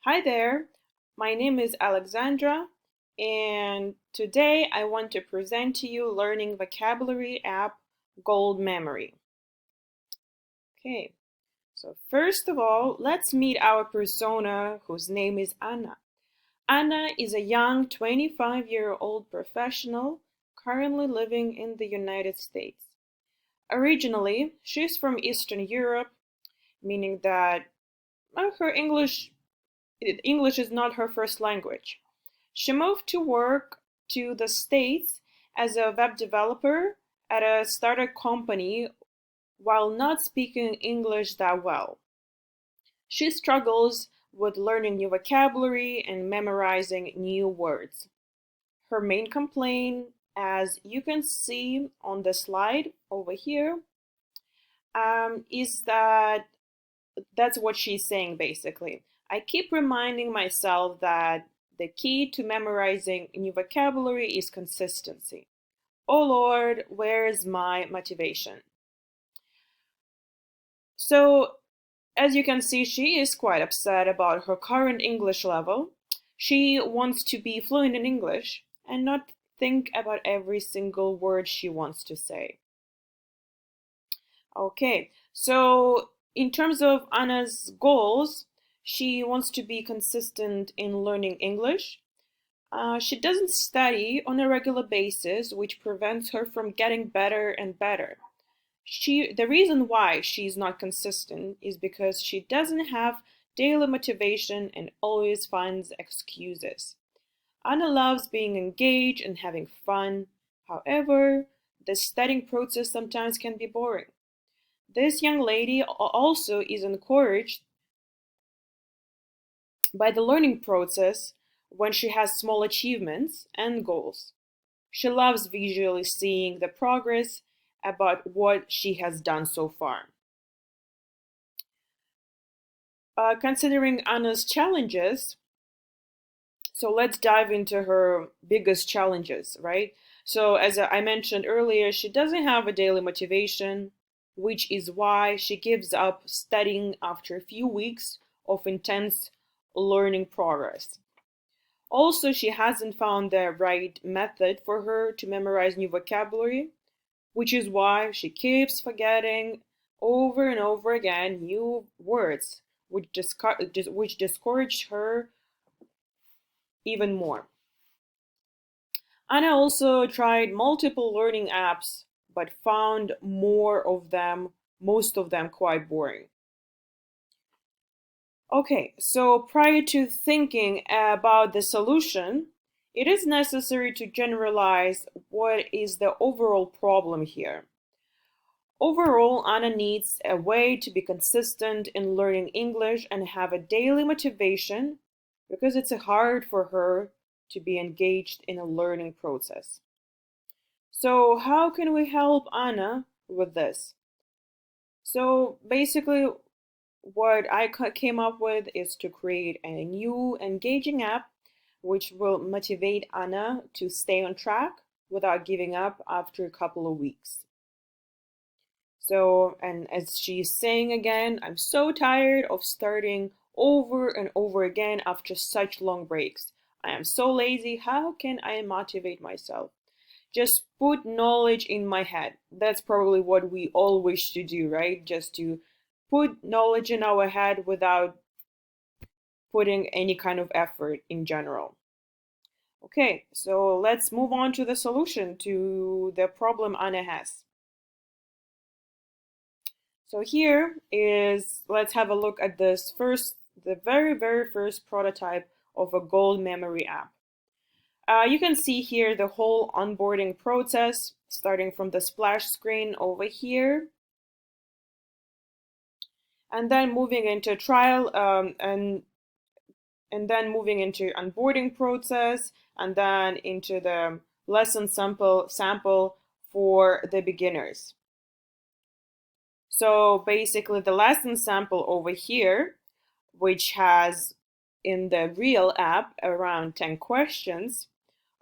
Hi there, my name is Alexandra, and today I want to present to you learning vocabulary app Gold Memory. Okay, so first of all, let's meet our persona whose name is Anna. Anna is a young 25-year-old professional currently living in the United States. Originally, she's from Eastern Europe, meaning that her English is not her first language. She moved to work to the States as a web developer at a startup company while not speaking English that well. She struggles with learning new vocabulary and memorizing new words. Her main complaint, as you can see on the slide over here, is that's what she's saying basically. I keep reminding myself that the key to memorizing new vocabulary is consistency. Oh Lord, where is my motivation? So, as you can see, she is quite upset about her current English level. She wants to be fluent in English and not think about every single word she wants to say. Okay, so in terms of Anna's goals, she wants to be consistent in learning English. She doesn't study on a regular basis, which prevents her from getting better and better. The reason why she's not consistent is because she doesn't have daily motivation and always finds excuses. Anna loves being engaged and having fun. However, the studying process sometimes can be boring. This young lady also is encouraged by the learning process when she has small achievements and goals. She loves visually seeing the progress about what she has done so far. Considering Anna's challenges, so let's dive into her biggest challenges, right? So, as I mentioned earlier, she doesn't have a daily motivation, which is why she gives up studying after a few weeks of intense learning progress. Also, she hasn't found the right method for her to memorize new vocabulary, which is why she keeps forgetting over and over again new words, which discouraged her even more. Anna also tried multiple learning apps, but found most of them quite boring. Okay, so prior to thinking about the solution, it is necessary to generalize what is the overall problem here. Overall, Anna needs a way to be consistent in learning English and have a daily motivation because it's hard for her to be engaged in a learning process. So, how can we help Anna with this? So, basically, what I came up with is to create a new engaging app which will motivate Anna to stay on track without giving up after a couple of weeks. So, and as she's saying again, I'm so tired of starting over and over again after such long breaks. I am so lazy. How can I motivate myself? Just put knowledge in my head. That's probably what we all wish to do, right? Just to put knowledge in our head without putting any kind of effort in general. Okay, so let's move on to the solution to the problem Anna has. So here is, let's have a look at the very first prototype of a gold memory app. You can see here the whole onboarding process, starting from the splash screen over here, and then moving into trial and then moving into onboarding process, and then into the lesson sample for the beginners. So basically the lesson sample over here, which has in the real app around 10 questions,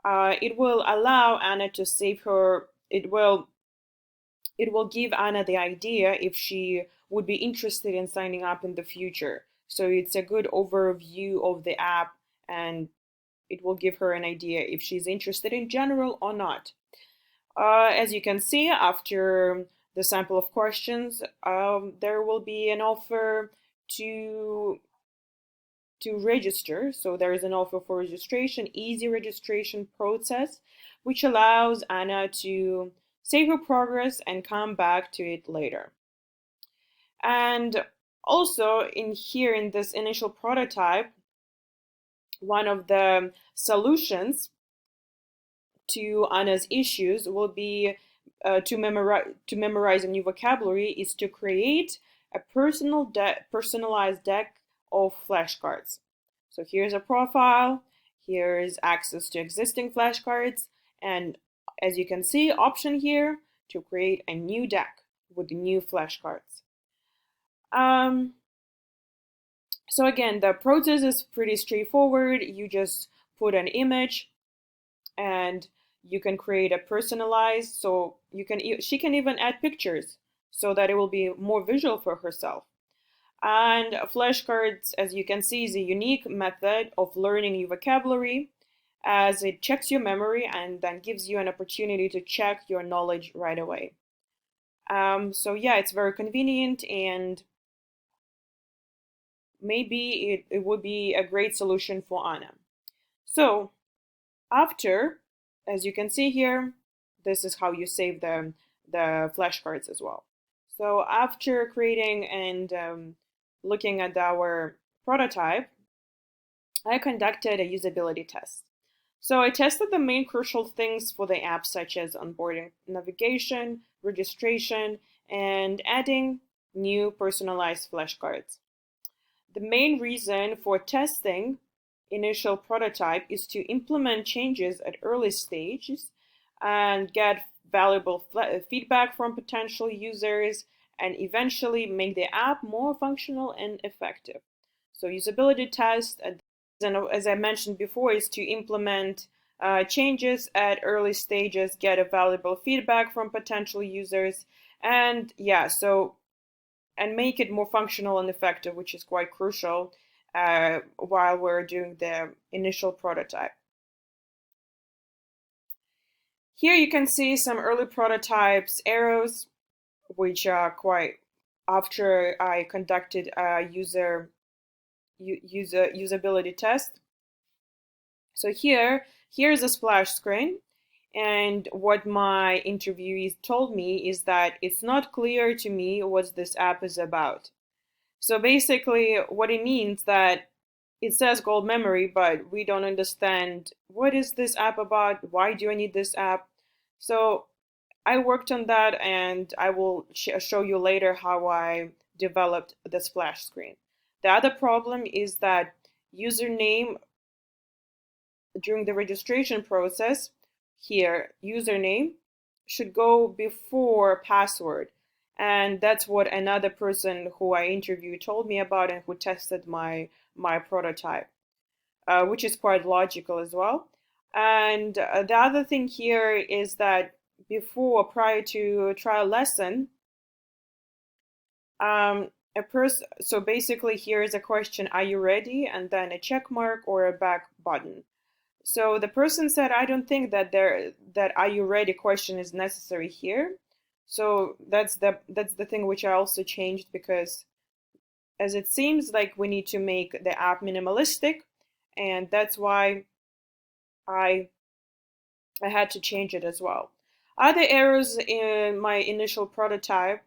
it will allow Anna to save her, it will give Anna the idea if she would be interested in signing up in the future. So it's a good overview of the app, and it will give her an idea if she's interested in general or not. As you can see, after the sample of questions, there will be an offer to register. So there is an offer for registration, easy registration process, which allows Anna to save her progress and come back to it later. And also in this initial prototype, one of the solutions to Anna's issues will be to memorize a new vocabulary is to create a personalized deck of flashcards. So here's a profile, here's access to existing flashcards, and as you can see, option here to create a new deck with new flashcards. So again, the process is pretty straightforward. You just put an image and you can create a personalized, so she can even add pictures so that it will be more visual for herself. And flashcards, as you can see, is a unique method of learning new vocabulary, as it checks your memory and then gives you an opportunity to check your knowledge right away. So yeah, it's very convenient, and maybe it would be a great solution for Anna. So after, as you can see here, this is how you save the flashcards as well. So after creating and looking at our prototype, I conducted a usability test. So I tested the main crucial things for the app, such as onboarding, navigation, registration, and adding new personalized flashcards. The main reason for testing initial prototype is to implement changes at early stages and get valuable feedback from potential users and eventually make the app more functional and effective. So usability test, as I mentioned before, is to implement changes at early stages, get a valuable feedback from potential users, and yeah, so and make it more functional and effective, which is quite crucial while we're doing the initial prototype. Here you can see some early prototypes arrows, which are quite after I conducted a usability test. So here's a splash screen. And what my interviewees told me is that it's not clear to me what this app is about. So basically, what it means that it says gold memory, but we don't understand what is this app about? Why do I need this app? So I worked on that, and I will show you later how I developed the splash screen. The other problem is that username during the registration process, here, username should go before password. And that's what another person who I interviewed told me about and who tested my prototype, which is quite logical as well. And the other thing here is that prior to trial lesson, so basically here is a question, are you ready? And then a check mark or a back button. So the person said, I don't think that that are you ready question is necessary here. So that's the thing which I also changed, because as it seems like we need to make the app minimalistic, and that's why I had to change it as well. Other errors in my initial prototype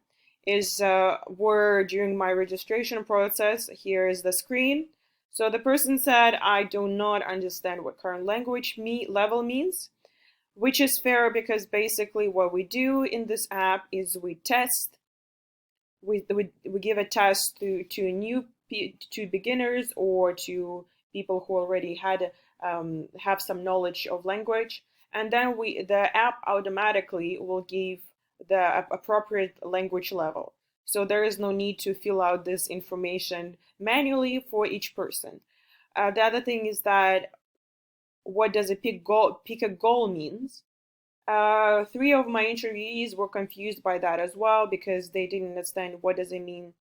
were during my registration process. Here is the screen. So the person said, I do not understand what current language level means, which is fair, because basically what we do in this app is we test, we give a test to beginners or to people who already have some knowledge of language, and then the app automatically will give the appropriate language level. So there is no need to fill out this information manually for each person. The other thing is that what does a pick a goal means? Three of my interviewees were confused by that as well, because they didn't understand what does it mean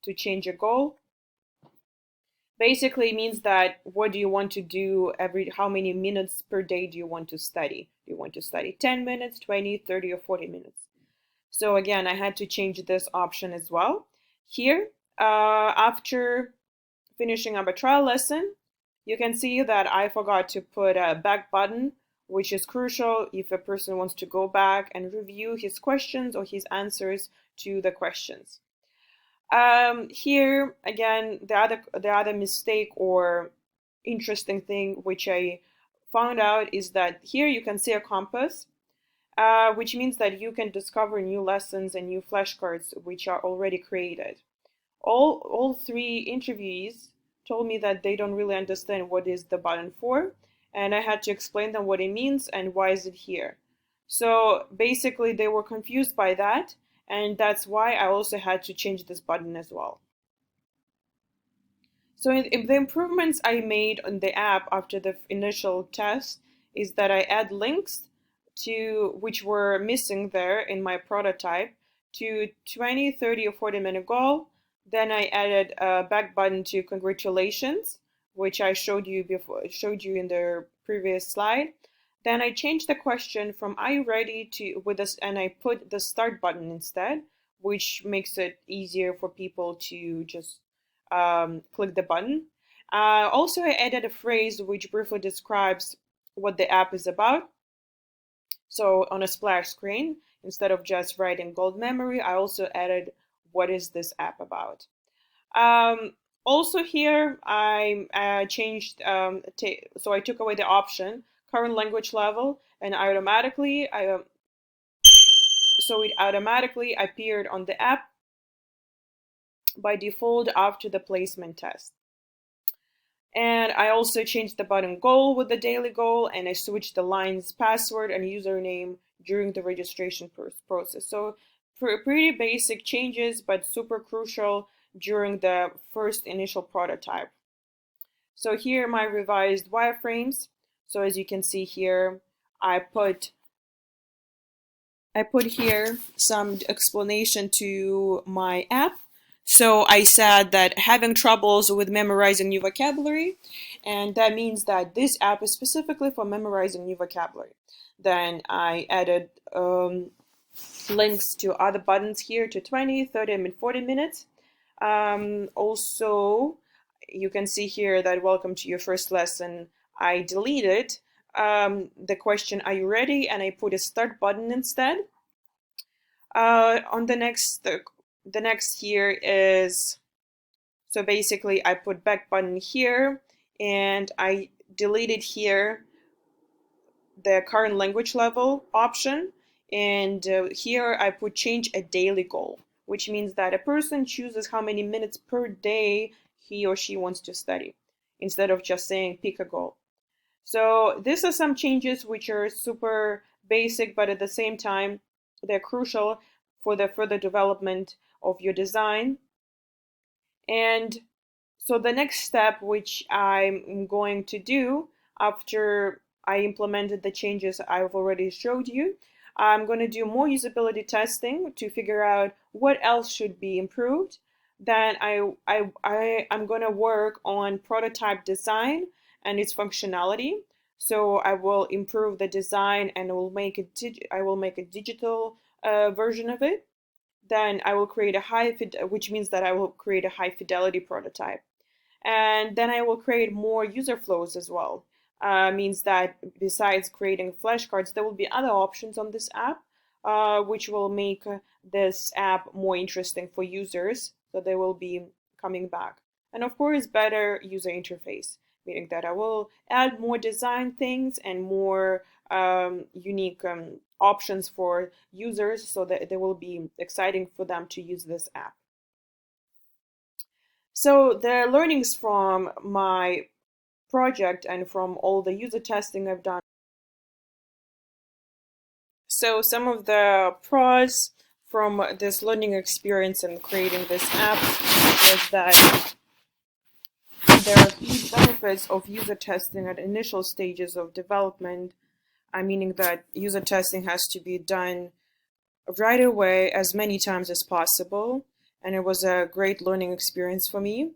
to change a goal. Basically means that what do you want to do how many minutes per day do you want to study? Do you want to study 10 minutes, 20, 30, or 40 minutes? So again, I had to change this option as well. Here, after finishing up a trial lesson, you can see that I forgot to put a back button, which is crucial if a person wants to go back and review his questions or his answers to the questions. Here again, the other mistake or interesting thing which I found out is that here you can see a compass, which means that you can discover new lessons and new flashcards which are already created. All three interviewees told me that they don't really understand what is the button for, and I had to explain them what it means and why is it here. So basically they were confused by that, and that's why I also had to change this button as well. So the improvements I made on the app after the initial test is that I add links to which were missing there in my prototype to 20, 30, or 40-minute goal. Then I added a back button to congratulations, which I showed you in the previous slide. Then I changed the question from "Are you ready?" to with this, and I put the start button instead, which makes it easier for people to just click the button. Also, I added a phrase which briefly describes what the app is about. So on a splash screen, instead of just writing gold memory, I also added what is this app about. Also here, I changed, so I took away the option current language level, and so it automatically appeared on the app by default after the placement test. And I also changed the button goal with the daily goal, and I switched the line's password and username during the registration process. So pretty basic changes, but super crucial during the first initial prototype. So here are my revised wireframes. So as you can see here, I put here some explanation to my app. So I said that having troubles with memorizing new vocabulary, and that means that this app is specifically for memorizing new vocabulary. Then I added links to other buttons here to 20, 30, and 40 minutes. Also, you can see here that welcome to your first lesson. I deleted the question, "Are you ready?" and I put a start button instead. On the next here is, so basically I put back button here, and I deleted here the current language level option, and here I put change a daily goal, which means that a person chooses how many minutes per day he or she wants to study, instead of just saying pick a goal. So these are some changes which are super basic, but at the same time, they're crucial for the further development of your design. And so the next step, which I'm going to do after I implemented the changes I've already showed you, I'm going to do more usability testing to figure out what else should be improved. Then I'm going to work on prototype design and its functionality. So I will improve the design and I will make a digital version of it. Then I will create which means that I will create a high fidelity prototype. And then I will create more user flows as well. Means that besides creating flashcards, there will be other options on this app, which will make this app more interesting for users, so they will be coming back. And of course, better user interface, meaning that I will add more design things and more unique options for users, so that they will be exciting for them to use this app. So the learnings from my project and from all the user testing I've done. So some of the pros from this learning experience and creating this app is that there are huge benefits of user testing at initial stages of development, meaning that user testing has to be done right away as many times as possible, and it was a great learning experience for me.